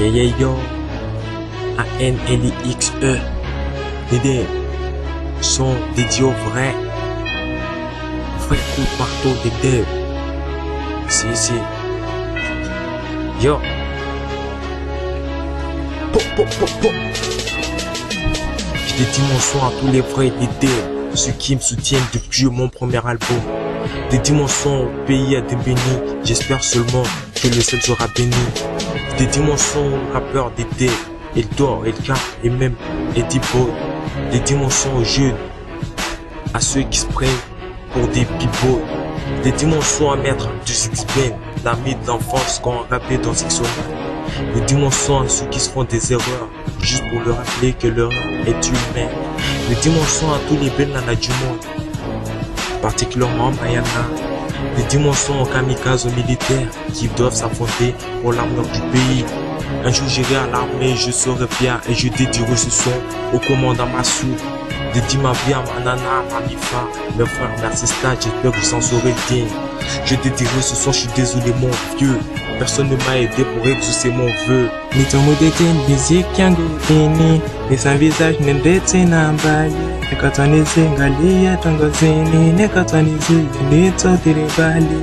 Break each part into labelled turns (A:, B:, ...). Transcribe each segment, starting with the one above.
A: Yeah, yo, ANLIXE, des sont dédiés au vrai coup de marteau des devs. Si. Yo. Je dédie mon son à tous les vrais des devs, ceux qui me soutiennent depuis mon premier album. Dédie mon son au pays à des bénis, j'espère seulement que le ciel sera béni. Dédie mon son aux rappeurs des devs, Eldor, Elka et même Eddie Boy. Dédie mon son aux jeunes, à ceux qui se prennent pour des b-boys. Dédie mon son à Maître du Six-Ben, l'ami d'enfance qu'on rappelait dans Six-O. Dédie mon son à ceux qui se font des erreurs, juste pour leur rappeler que l'erreur est humaine. Dédie mon son à tous les belles nanas du monde, particulièrement Mayana. Dédie mon son aux kamikazes, aux militaires qui doivent s'affronter pour l'amour du pays. Un jour j'irai à l'armée, je serai fier et je dédierai ce son au commandant Massou. Dédie ma vie à ma nana, à ma mifa, mes frères, mes assistants, j'espère que vous en saurez digne. Je dédierai ce son, je suis désolé mon vieux, personne ne m'a aidé pour exaucer mon vœu.
B: Nitomudete miziki yangu ini, nisa visage nendete na mbali, nekatanizi ngalia tongozini, nekatanizi nito diribali,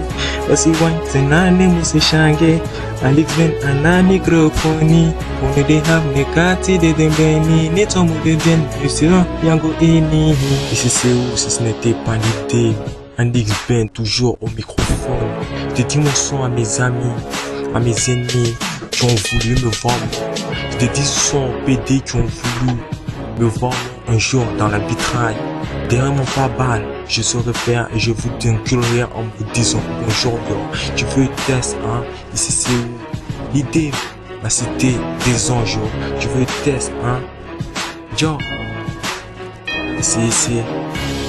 B: wasi wanti nani musishange, Alixben ana mikrofoni, unede have nekati de dembeni, nitomudete mission yangu ini.
A: Ici c'est où si ce n'était pas l'idée, Alixben toujours au microphone. Dédie mon son à mes amis, à mes ennemis qui ont voulu me vendre. Je dédie ce son aux PD qui ont voulu me vendre un jour dans l'arbitrail. Derrière mon pare-balles, je serai fier et je vous t'inculerai en vous disant bonjour yo. Tu veux une test, hein? Ici c'est où? L'idée, la cité des anges. Tu veux une test, hein? Yo. Ici.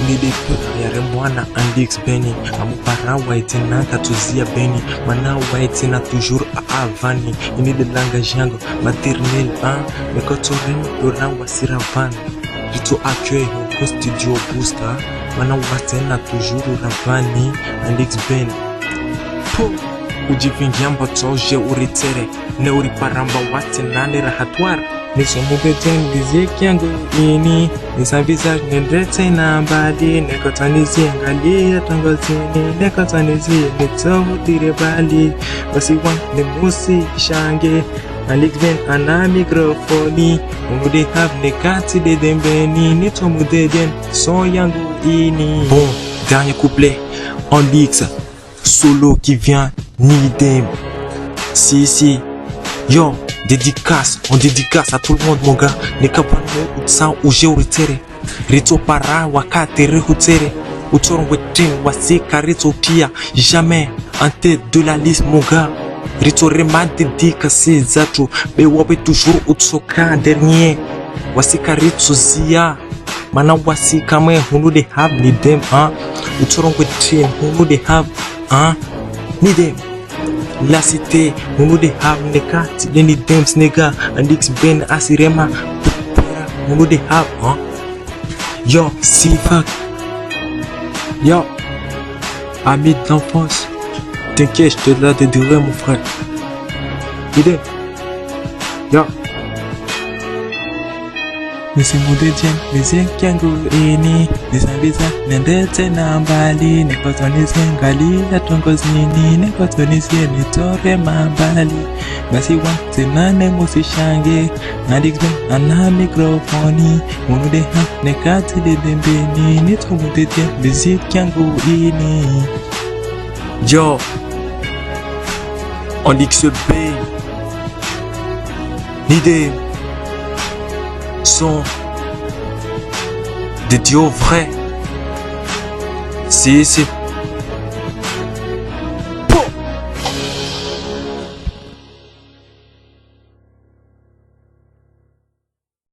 A: Nilipe yare mwana Andix Beni, amupara waitina katuzia Beni, mana waitina toujours a avani, ini de langage yango maternel, hein? Mekotoren dora wasiravan. Du tout accueil au studio Booster, mana watena toujours ravani Andix Beni. Po ujivingiamba toje uritere, ne uriparamba watena ne rahatwara.
B: Nisomudete miziki yangu ini, nisa visage nendete na mbali, nekotanizi ngalia tongozini, nekotanizi nitohu diribali, wasi wanti musi shange, Alixben ana mikrofoni, umude have nekati de dembeni, nitomudete son yangu ini.
A: Bon, dernier couplet, Alix, solo qui vient, Nidem. Si. Yo, dédicace, on dédicace à tout le monde mon gars. Nekapano utsa uje uritere, rito para wakate rehutere, utoron wetin wasika rito pia, jamais en tête de la liste mon gars. Rito rema dédicace zatu, be wabe toujours utsoka dernier, wasika rito zia, mana wasika me hunu de have ni dem, hein, utoron wetin hunu de have, hein, ni dem. La cité, nous de have nekati, deni dems nega, Andix Ben asirema, pupera, nous de have, hein. Yo, si fuck. Yo, ami d'enfance, t'inquiète, je te la dédirai mon frère. Idée. Yo.
B: Nisimudete miziki yangu ini, nisa visage nendete na mbali, nekotanizi ngalia tongozini, nekotanizi nitore mambali, basi wanti nane musishange, Alixben ana mikrofoni, umude have nekati de dembeni, nitomudete miziki yangu ini.
A: Yo, Alix B, l'idée sont des dieux vrais. Si.